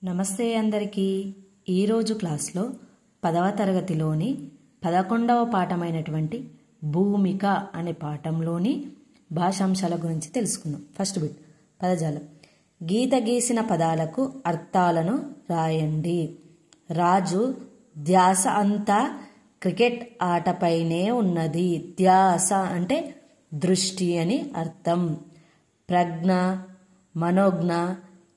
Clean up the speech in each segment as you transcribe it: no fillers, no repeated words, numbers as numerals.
నమస్తే అందరికీ. ఈరోజు క్లాస్లో 10వ తరగతిలోని 11వ పాఠమైనటువంటి భూమిక అనే పాఠంలోని భాషాంశాల గురించి తెలుసుకుందాం. ఫస్ట్ బిట్ పదజాలం. గీత గీసిన పదాలకు అర్థాలను రాయండి. రాజు ధ్యాస అంతా క్రికెట్ ఆటపైనే ఉన్నది. ధ్యాస అంటే దృష్టి అని అర్థం. ప్రజ్ఞ, మనోజ్ఞ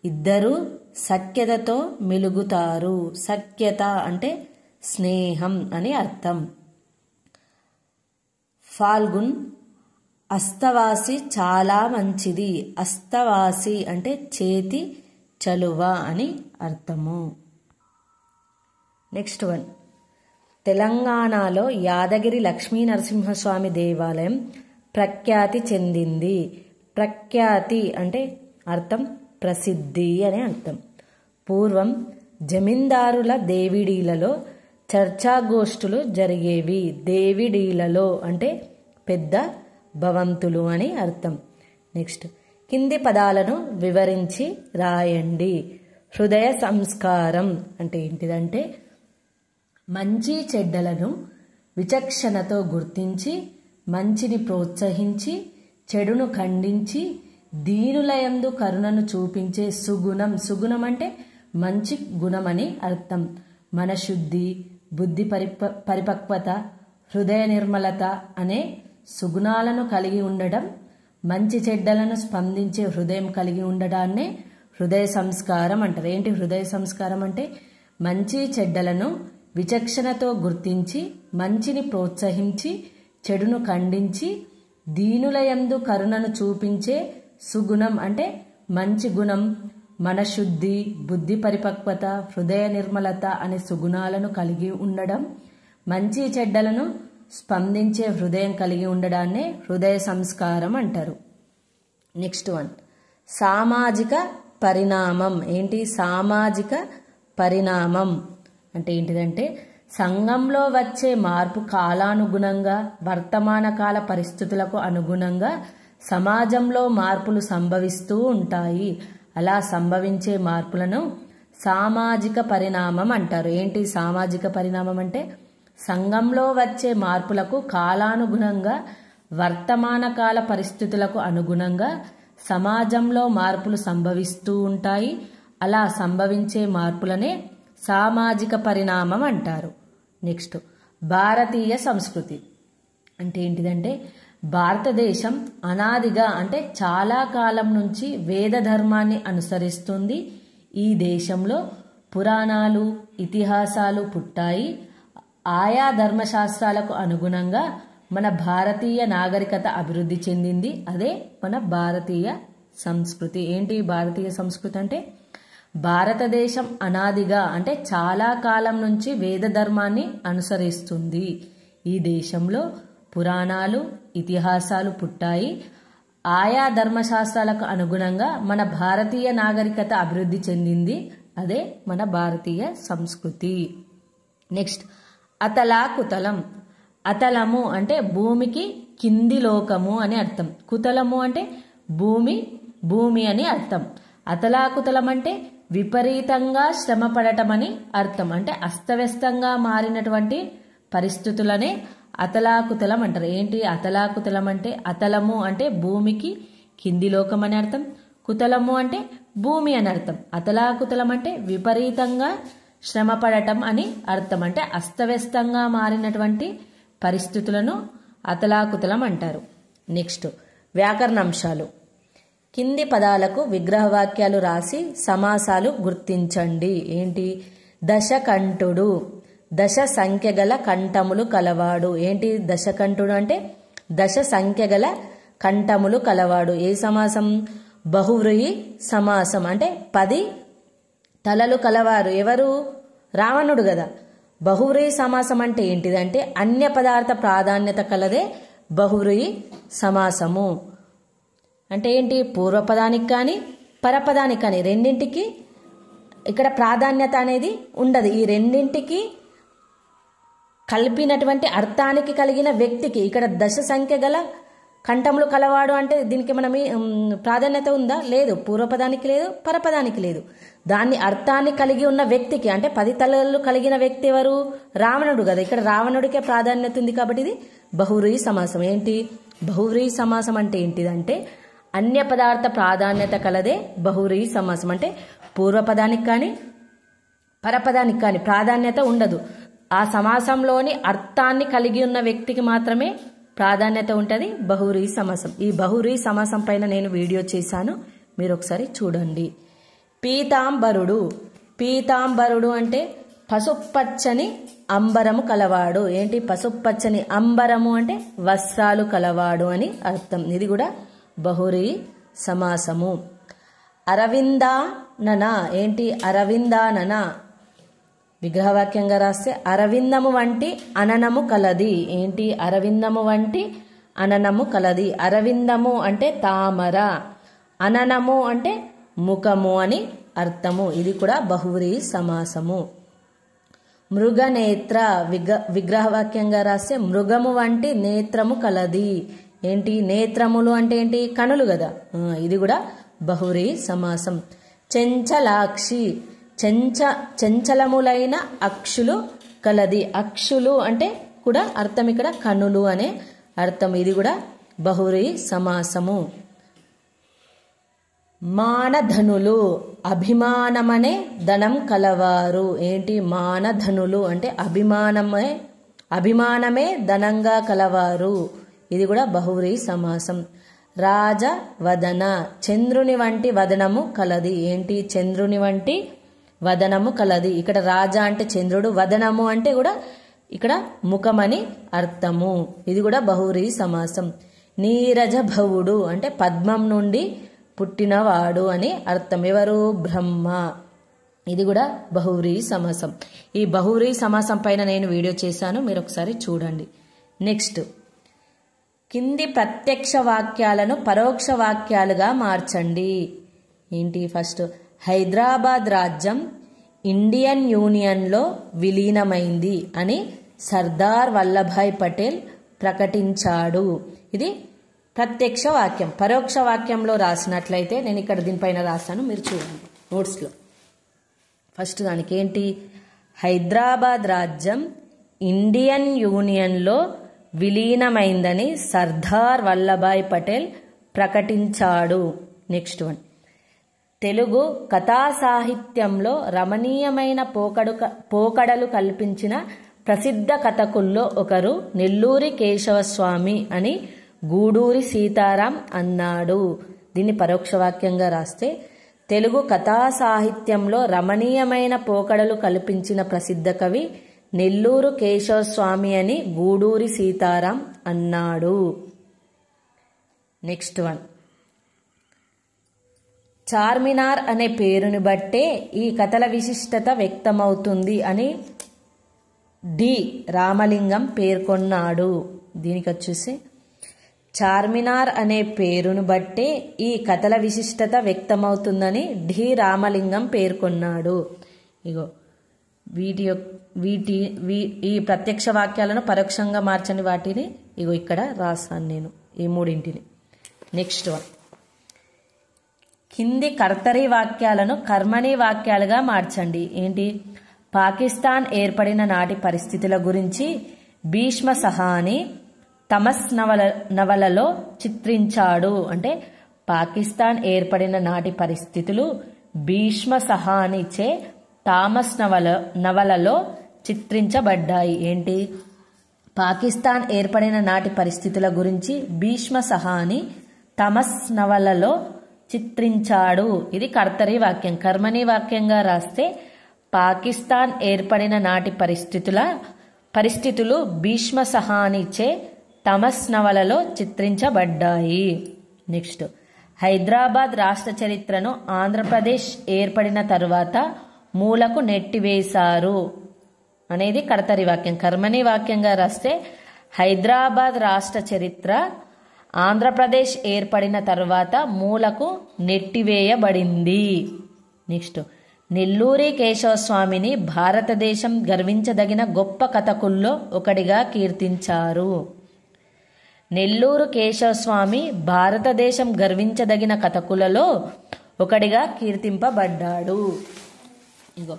ఇద్దరు సఖ్యతతో మెలుగుతారు. సఖ్యత అంటే స్నేహం అని అర్థం. ఫాల్గున్ అస్తవాసి చాలా మంచిది. అస్తవాసి అంటే చేతి చలువ అని అర్థము. Next one. తెలంగాణలో యాదగిరి లక్ష్మీ నరసింహస్వామి దేవాలయం ప్రఖ్యాతి చెందింది. ప్రఖ్యాతి అంటే అర్థం ప్రసిద్ధి అనే అర్థం. పూర్వం జమీందారుల దేవిడీలలో చర్చాగోష్ఠులు జరిగేవి. దేవిడీలలో అంటే పెద్ద భవంతులు అని అర్థం. నెక్స్ట్, కింది పదాలను వివరించి రాయండి. హృదయ సంస్కారం అంటే ఏంటిదంటే మంచి చెడ్డలను విచక్షణతో గుర్తించి మంచిని ప్రోత్సహించి చెడును ఖండించి దీనులయందు కరుణను చూపించే సుగుణం. సుగుణం అంటే మంచి గుణమని అర్థం. మనశుద్ధి, బుద్ధి పరిపక్వత, హృదయ నిర్మలత అనే సుగుణాలను కలిగి ఉండడం, మంచి చెడ్డలను స్పందించే హృదయం కలిగి ఉండడాన్నే హృదయ సంస్కారం అంటారు. ఏంటి హృదయ సంస్కారం అంటే మంచి చెడ్డలను విచక్షణతో గుర్తించి మంచిని ప్రోత్సహించి చెడును ఖండించి దీనులయందు కరుణను చూపించే సుగుణం అంటే మంచి గుణం, మనశుద్ధి, బుద్ధి పరిపక్వత, హృదయ నిర్మలత అనే సుగుణాలను కలిగి ఉండడం, మంచి చెడ్డలను స్పందించే హృదయం కలిగి ఉండడాన్నే హృదయ సంస్కారం అంటారు. Next one. సామాజిక పరిణామం. ఏంటి సామాజిక పరిణామం అంటే ఏంటిదంటే సంఘంలో వచ్చే మార్పు కాలానుగుణంగా వర్తమాన కాల పరిస్థితులకు అనుగుణంగా సమాజంలో మార్పులు సంభవిస్తూ ఉంటాయి. అలా సంభవించే మార్పులను సామాజిక పరిణామం అంటారు. ఏంటి సామాజిక పరిణామం అంటే సంఘంలో వచ్చే మార్పులకు కాలానుగుణంగా వర్తమాన కాల పరిస్థితులకు అనుగుణంగా సమాజంలో మార్పులు సంభవిస్తూ ఉంటాయి. అలా సంభవించే మార్పులనే సామాజిక పరిణామం అంటారు. నెక్స్ట్, భారతీయ సంస్కృతి అంటే ఏంటిదంటే భారతదేశం అనాదిగా అంటే చాలా కాలం నుంచి వేద ధర్మాన్ని అనుసరిస్తుంది. ఈ దేశంలో పురాణాలు, ఇతిహాసాలు పుట్టాయి. ఆయా ధర్మశాస్త్రాలకు అనుగుణంగా మన భారతీయ నాగరికత అభివృద్ధి చెందింది. అదే మన భారతీయ సంస్కృతి. ఏంటి భారతీయ సంస్కృతి అంటే భారతదేశం అనాదిగా అంటే చాలా కాలం నుంచి వేద ధర్మాన్ని అనుసరిస్తుంది. ఈ దేశంలో పురాణాలు, ఇతిహాసాలు పుట్టాయి. ఆయా ధర్మశాస్త్రాలకు అనుగుణంగా మన భారతీయ నాగరికత అభివృద్ధి చెందింది. అదే మన భారతీయ సంస్కృతి. నెక్స్ట్, అతలాకుతలం. అతలము అంటే భూమికి కింది లోకము అని అర్థం. కుతలము అంటే భూమి అని అర్థం. అతలాకుతలం అంటే విపరీతంగా శ్రమ పడటం అని అర్థం. అంటే అస్తవ్యస్తంగా మారినటువంటి పరిస్థితులనే అతలాకుతలం అంటారు. ఏంటి అతలాకుతలం అంటే అతలము అంటే భూమికి కింది లోకం అని అర్థం. కుతలము అంటే భూమి అని అర్థం. అతలాకుతలం అంటే విపరీతంగా శ్రమ పడటం అని అర్థం. అంటే అస్తవ్యస్తంగా మారినటువంటి పరిస్థితులను అతలాకుతలం అంటారు. నెక్స్ట్, వ్యాకరణాంశాలు. కింది పదాలకు విగ్రహవాక్యాలు రాసి సమాసాలు గుర్తించండి. ఏంటి దశకంఠుడు. దశ సంఖ్య గల కంఠములు కలవాడు. ఏంటి దశకంఠుడు అంటే దశ సంఖ్య గల కంఠములు కలవాడు. ఏ సమాసం? బహువ్రీహి సమాసం. అంటే 10 తలలు కలవారు. ఎవరు? రావణుడు కదా. బహువ్రీహి సమాసం అంటే ఏంటిదంటే అన్య పదార్థ ప్రాధాన్యత కలదే బహువ్రీహి సమాసము. అంటే ఏంటి పూర్వపదానికి కానీ పరపదానికి కానీ రెండింటికి ఇక్కడ ప్రాధాన్యత అనేది ఉండదు. ఈ రెండింటికి కలిపినటువంటి అర్థానికి కలిగిన వ్యక్తికి ఇక్కడ దశ సంఖ్య గల కంఠములు కలవాడు అంటే దీనికి మనం ప్రాధాన్యత ఉందా? లేదు. పూర్వపదానికి లేదు, పరపదానికి లేదు. దాన్ని అర్థాన్ని కలిగి ఉన్న వ్యక్తికి అంటే 10 తలలు కలిగిన వ్యక్తి ఎవరు? రావణుడు కదా. ఇక్కడ రావణుడికే ప్రాధాన్యత ఉంది కాబట్టి ఇది బహువ్రీహి సమాసం. ఏంటి బహువ్రీహి సమాసం అంటే ఏంటిదంటే అన్య పదార్థ ప్రాధాన్యత కలదే బహువ్రీహి సమాసం. అంటే పూర్వపదానికి కానీ పరపదానికి కానీ ప్రాధాన్యత ఉండదు. ఆ సమాసంలోని అర్థాన్ని కలిగి ఉన్న వ్యక్తికి మాత్రమే ప్రాధాన్యత ఉంటుంది బహువ్రీహి సమాసం. ఈ బహువ్రీహి సమాసం పైన నేను వీడియో చేశాను, మీరు ఒకసారి చూడండి. పీతాంబరుడు. పీతాంబరుడు అంటే పసుపచ్చని అంబరము కలవాడు. ఏంటి పసుపచ్చని అంబరము అంటే వస్త్రాలు కలవాడు అని అర్థం. ఇది కూడా బహువ్రీహి సమాసము. అరవిందానన. ఏంటి అరవిందానన? విగ్రహవాక్యంగా రాస్తే అరవిందము వంటి అననము కలది. ఏంటి అరవిందము వంటి అననము కలది. అరవిందము అంటే తామర, అననము అంటే ముఖము అని అర్థము. ఇది కూడా బహువ్రీహి సమాసము. మృగనేత్ర. విగ్రహవాక్యంగా రాస్తే మృగము వంటి నేత్రము కలది. ఏంటి నేత్రములు అంటే ఏంటి కనులు కదా. ఇది కూడా బహువ్రీహి సమాసం. చెంచలాక్షి. చంచలములైన అక్షులు కలది. అక్షులు అంటే కూడా అర్థం ఇక్కడ కనులు అనే అర్థం. ఇది కూడా బహువ్రీహి సమాసము. మానధనులు. అభిమానమనే ధనం కలవారు. ఏంటి మానధనులు అంటే అభిమానమే ధనంగా కలవారు. ఇది కూడా బహువ్రీహి సమాసం. రాజవదన. చంద్రుని వంటి వదనము కలది. ఏంటి చంద్రుని వంటి వదనము కలది. ఇక్కడ రాజా అంటే చంద్రుడు, వదనము అంటే కూడా ఇక్కడ ముఖమని అర్థము. ఇది కూడా బహువ్రీహి సమాసం. నీరజభవుడు అంటే పద్మం నుండి పుట్టినవాడు అని అర్థం. ఎవరు? బ్రహ్మ. ఇది కూడా బహువ్రీహి సమాసం. ఈ బహువ్రీహి సమాసం పైన నేను వీడియో చేశాను, మీరు ఒకసారి చూడండి. నెక్స్ట్ కింది ప్రత్యక్ష వాక్యాలను పరోక్ష వాక్యాలుగా మార్చండి. ఏంటి ఫస్ట్ హైదరాబాద్ రాజ్యం ఇండియన్ యూనియన్లో విలీనమైంది అని సర్దార్ వల్లభాయ్ పటేల్ ప్రకటించాడు. ఇది ప్రత్యక్ష వాక్యం. పరోక్ష వాక్యంలో రాసినట్లయితే నేను ఇక్కడ దీనిపైన రాశాను, మీరు చూడండి నోట్స్లో. ఫస్ట్ దానికి ఏంటి హైదరాబాద్ రాజ్యం ఇండియన్ యూనియన్లో విలీనమైందని సర్దార్ వల్లభాయ్ పటేల్ ప్రకటించాడు. నెక్స్ట్ వన్ తెలుగు కథా సాహిత్యంలో రమణీయమైన పోకడలు కల్పించిన ప్రసిద్ధ కథకుల్లో ఒకరు నెల్లూరి కేశవస్వామి అని గూడూరి సీతారాం అన్నాడు. దీన్ని పరోక్ష వాక్యంగా రాస్తే తెలుగు కథా సాహిత్యంలో రమణీయమైన పోకడలు కల్పించిన ప్రసిద్ధ కవి నెల్లూరు కేశవస్వామి అని గూడూరి సీతారాం అన్నాడు. నెక్స్ట్ వన్ చార్మినార్ అనే పేరుని బట్టే ఈ కథల విశిష్టత వ్యక్తమవుతుంది అని డి రామలింగం పేర్కొన్నాడు. దీనికి వచ్చేసి చార్మినార్ అనే పేరును బట్టే ఈ కథల విశిష్టత వ్యక్తమవుతుందని డి రామలింగం పేర్కొన్నాడు. ఇగో ఈ ప్రత్యక్ష వాక్యాలను పరోక్షంగా మార్చని వాటిని ఇగో ఇక్కడ రాసాను నేను ఈ మూడింటిని. నెక్స్ట్ వన్ కింది కర్తరి వాక్యాలను కర్మణి వాక్యాలుగా మార్చండి. ఏంటి పాకిస్తాన్ ఏర్పడిన నాటి పరిస్థితుల గురించి భీష్మ సహాని తమస్ నవలలో చిత్రించాడు. అంటే పాకిస్తాన్ ఏర్పడిన నాటి పరిస్థితులు భీష్మ సహానిచే థామస్ నవలలో చిత్రించబడ్డాయి. ఏంటి పాకిస్తాన్ ఏర్పడిన నాటి పరిస్థితుల గురించి భీష్మ సహాని థామస్ నవలలో చిత్రించాడు. ఇది కర్తరి వాక్యం. కర్మణి వాక్యంగా రాస్తే పాకిస్తాన్ ఏర్పడిన నాటి పరిస్థితులు భీష్మ సహానిచే థామస్ నవలలో చిత్రించబడ్డాయి. నెక్స్ట్ హైదరాబాద్ రాష్ట్ర చరిత్రను ఆంధ్రప్రదేశ్ ఏర్పడిన తరువాత మూలకు నెట్టివేశారు అనేది కర్తరి వాక్యం. కర్మణి వాక్యంగా రాస్తే హైదరాబాద్ రాష్ట్ర చరిత్ర ఆంధ్రప్రదేశ్ ఏర్పడిన తరువాత మూలకు నెట్టివేయబడింది. నెక్స్ట్ నెల్లూరి కేశవస్వామిని భారతదేశం గర్వించదగిన గొప్ప కథకుల్లో ఒకడిగా కీర్తించారు. నెల్లూరు కేశవస్వామి భారతదేశం గర్వించదగిన కథకులలో ఒకడిగా కీర్తింపబడ్డాడు. ఇగో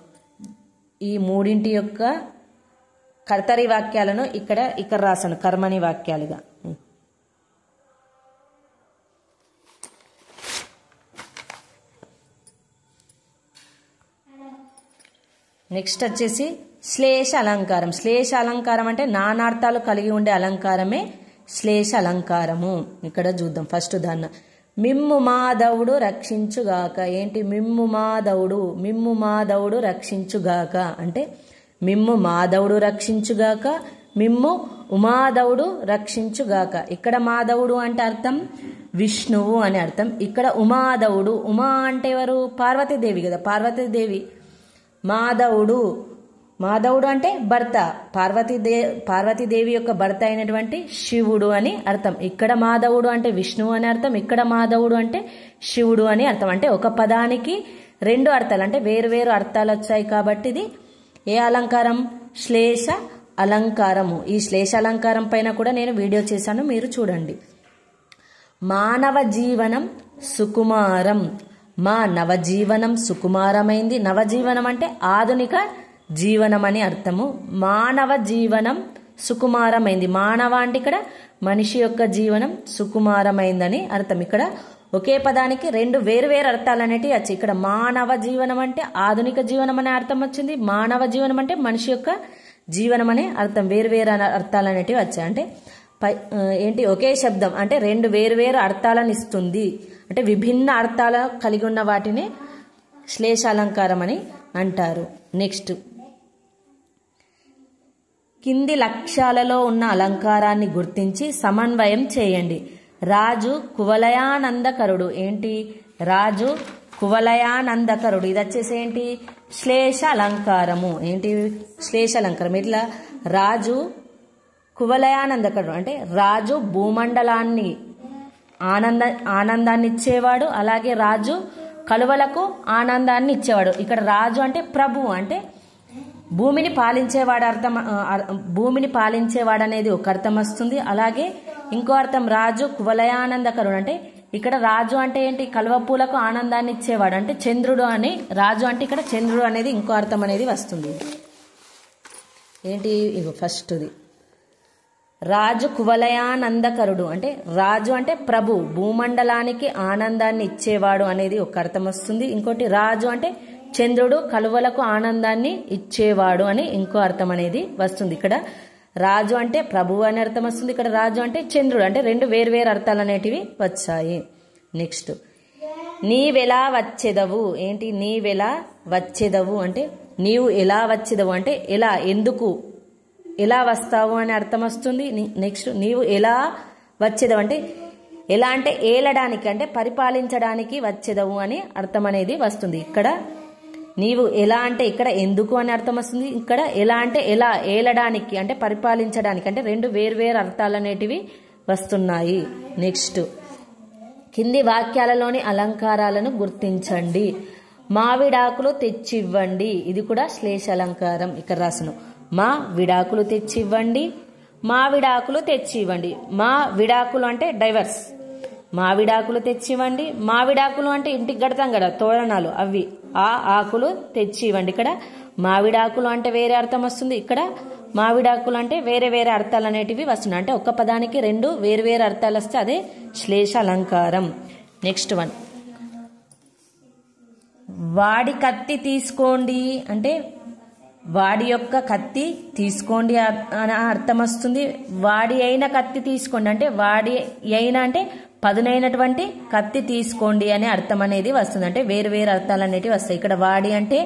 ఈ మూడింటి యొక్క కర్తరి వాక్యాలను ఇక్కడ రాశాను కర్మని వాక్యాలుగా. నెక్స్ట్ వచ్చేసి శ్లేష అలంకారం. శ్లేష అలంకారం అంటే నానార్థాలు కలిగి ఉండే అలంకారమే శ్లేష అలంకారము. ఇక్కడ చూద్దాం ఫస్ట్ దాన్ని. మిమ్ము మాధవుడు రక్షించుగాక. ఏంటి మిమ్ము మాధవుడు రక్షించుగాక అంటే మిమ్ము మాధవుడు రక్షించుగాక, మిమ్ము ఉమాధవుడు రక్షించుగాక. ఇక్కడ మాధవుడు అంటే అర్థం విష్ణువు అని అర్థం. ఇక్కడ ఉమాధవుడు, ఉమా అంటే ఎవరు? పార్వతీదేవి కదా, పార్వతీదేవి. మాధవుడు అంటే భర్త, పార్వతీదేవి యొక్క భర్త అయినటువంటి శివుడు అని అర్థం. ఇక్కడ మాధవుడు అంటే విష్ణువు అని అర్థం, ఇక్కడ మాధవుడు అంటే శివుడు అని అర్థం. అంటే ఒక పదానికి రెండు అర్థాలు, అంటే వేరు అర్థాలు వచ్చాయి కాబట్టి ఇది ఏ అలంకారం? శ్లేష అలంకారము. ఈ శ్లేష అలంకారం పైన కూడా నేను వీడియో చేశాను, మీరు చూడండి. మానవ జీవనం సుకుమారం. నవజీవనం సుకుమారమైంది. నవజీవనం అంటే ఆధునిక జీవనం అని అర్థము. మానవ జీవనం సుకుమారమైంది. మానవ అంటే ఇక్కడ మనిషి యొక్క జీవనం సుకుమారమైందని అర్థం. ఇక్కడ ఒకే పదానికి రెండు వేరు అర్థాలు అనేటివి వచ్చాయి. ఇక్కడ మానవ జీవనం అంటే ఆధునిక జీవనం అనే అర్థం వచ్చింది. మానవ జీవనం అంటే మనిషి యొక్క జీవనం అనే అర్థం. వేరు అర్థాలు అనేటివి వచ్చాయి. అంటే ఏంటి ఒకే శబ్దం అంటే రెండు వేరు అర్థాలను ఇస్తుంది. అంటే విభిన్న అర్థాలు కలిగి ఉన్న వాటిని శ్లేషాలంకారం అని అంటారు. నెక్స్ట్ కింది లక్ష్యాలలో ఉన్న అలంకారాన్ని గుర్తించి సమన్వయం చేయండి. రాజు కువలయానందకరుడు. ఏంటి? రాజు కువలయానందకరుడు. ఇది వచ్చేసి ఏంటి? శ్లేష అలంకారము. ఏంటి? శ్లేష అలంకారం. ఇట్లా రాజు కువలయానందకరుడు అంటే రాజు భూమండలాన్ని ఆనందాన్ని ఇచ్చేవాడు, అలాగే రాజు కలువలకు ఆనందాన్ని ఇచ్చేవాడు. ఇక్కడ రాజు అంటే ప్రభువు, అంటే భూమిని పాలించేవాడు అర్థం. భూమిని పాలించేవాడు అనేది ఒక అర్థం వస్తుంది. అలాగే ఇంకో అర్థం రాజు కువలయానందకరుడు అంటే ఇక్కడ రాజు అంటే ఏంటి? కలువ పూలకు ఆనందాన్ని ఇచ్చేవాడు అంటే చంద్రుడు అని. రాజు అంటే ఇక్కడ చంద్రుడు అనేది ఇంకో అర్థం అనేది వస్తుంది. ఏంటి? ఇగో ఫస్ట్ది రాజు కువలయానందకరుడు అంటే రాజు అంటే ప్రభు, భూమండలానికి ఆనందాన్ని ఇచ్చేవాడు అనేది ఒక అర్థం వస్తుంది. ఇంకోటి రాజు అంటే చంద్రుడు, కలువలకు ఆనందాన్ని ఇచ్చేవాడు అని ఇంకో అర్థం అనేది వస్తుంది. ఇక్కడ రాజు అంటే ప్రభువు అని అర్థం వస్తుంది, ఇక్కడ రాజు అంటే చంద్రుడు, అంటే రెండు వేరు అర్థాలు అనేటివి వచ్చాయి. నెక్స్ట్ నీవెలా వచ్చెదవు. ఏంటి? నీవెలా వచ్చెదవు అంటే నీవు ఎలా వచ్చెదవు అంటే ఎలా, ఎందుకు, ఎలా వస్తావు అని అర్థం వస్తుంది. నెక్స్ట్ నీవు ఎలా వచ్చేదవు అంటే ఎలా అంటే ఏలడానికి అంటే పరిపాలించడానికి వచ్చేదవు అని అర్థం అనేది వస్తుంది. ఇక్కడ నీవు ఎలా అంటే ఇక్కడ ఎందుకు అని అర్థం వస్తుంది. ఇక్కడ ఎలా అంటే ఎలా, ఏలడానికి అంటే పరిపాలించడానికి, అంటే రెండు వేరు అర్థాలు అనేటివి వస్తున్నాయి. నెక్స్ట్ కింది వాక్యాలలోని అలంకారాలను గుర్తించండి. మావిడాకులు తెచ్చివ్వండి. ఇది కూడా శ్లేష అలంకారం. ఇక్కడ రాసును మా విడాకులు తెచ్చివ్వండి, మా విడాకులు తెచ్చివ్వండి. మా విడాకులు అంటే డైవర్స్. మా విడాకులు తెచ్చివ్వండి. మా విడాకులు అంటే ఇంటికి కడతాం కదా తోరణాలు, అవి. ఆ ఆకులు తెచ్చివ్వండి. ఇక్కడ మావిడాకులు అంటే వేరే అర్థం వస్తుంది, ఇక్కడ మావిడాకులు అంటే వేరే అర్థాలు అనేటివి వస్తున్నాయి. అంటే ఒక్క పదానికి రెండు వేరు అర్థాలు వస్తే అదే శ్లేష అలంకారం. నెక్స్ట్ వన్ వాడి కత్తి తీసుకోండి అంటే వాడి యొక్క కత్తి తీసుకోండి అని అర్థం వస్తుంది. వాడి అయిన కత్తి తీసుకోండి అంటే వాడి అయిన అంటే పదునైనటువంటి కత్తి తీసుకోండి అనే అర్థం అనేది వస్తుంది. అంటే వేరు అర్థాలు అనేటివి వస్తాయి. ఇక్కడ వాడి అంటే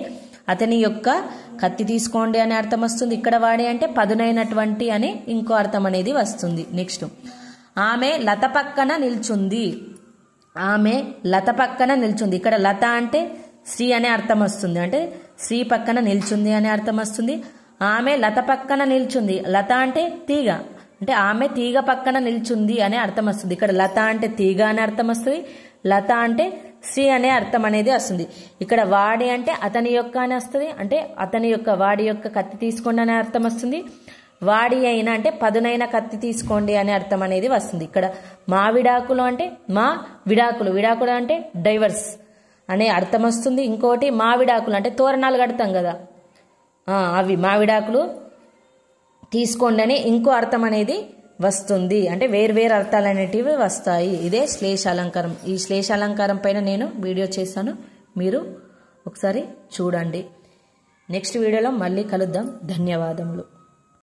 అతని యొక్క కత్తి తీసుకోండి అనే అర్థం వస్తుంది, ఇక్కడ వాడి అంటే పదునైనటువంటి అని ఇంకో అర్థం అనేది వస్తుంది. నెక్స్ట్ ఆమె లత పక్కన నిల్చుంది. ఆమె లత పక్కన నిల్చుంది. ఇక్కడ లత అంటే శ్రీ అనే అర్థం వస్తుంది, అంటే శ్రీ పక్కన నిల్చుంది అనే అర్థం వస్తుంది. ఆమె లత పక్కన నిల్చుంది. లత అంటే తీగ, అంటే ఆమె తీగ పక్కన నిల్చుంది అనే అర్థం వస్తుంది. ఇక్కడ లత అంటే తీగ అనే అర్థం వస్తుంది, లత అంటే శ్రీ అనే అర్థం అనేది వస్తుంది. ఇక్కడ వాడి అంటే అతని యొక్క అని వస్తుంది, అంటే అతని యొక్క వాడి యొక్క కత్తి తీసుకోండి అనే అర్థం వస్తుంది. వాడి అయిన అంటే పదునైన కత్తి తీసుకోండి అనే అర్థం అనేది వస్తుంది. ఇక్కడ మా విడాకులు అంటే మా విడాకులు, విడాకులు అంటే డైవర్స్ అనే అర్థం వస్తుంది. ఇంకోటి మా విడాకులు అంటే తోరణాలు కడతాం కదా, అవి మా విడాకులు తీసుకోండి అని ఇంకో అర్థం అనేది వస్తుంది. అంటే వేరు అర్థాలు అనేటివి వస్తాయి. ఇదే శ్లేషాలంకారం. ఈ శ్లేషాలంకారం పైన నేను వీడియో చేశాను, మీరు ఒకసారి చూడండి. నెక్స్ట్ వీడియోలో మళ్ళీ కలుద్దాం. ధన్యవాదములు.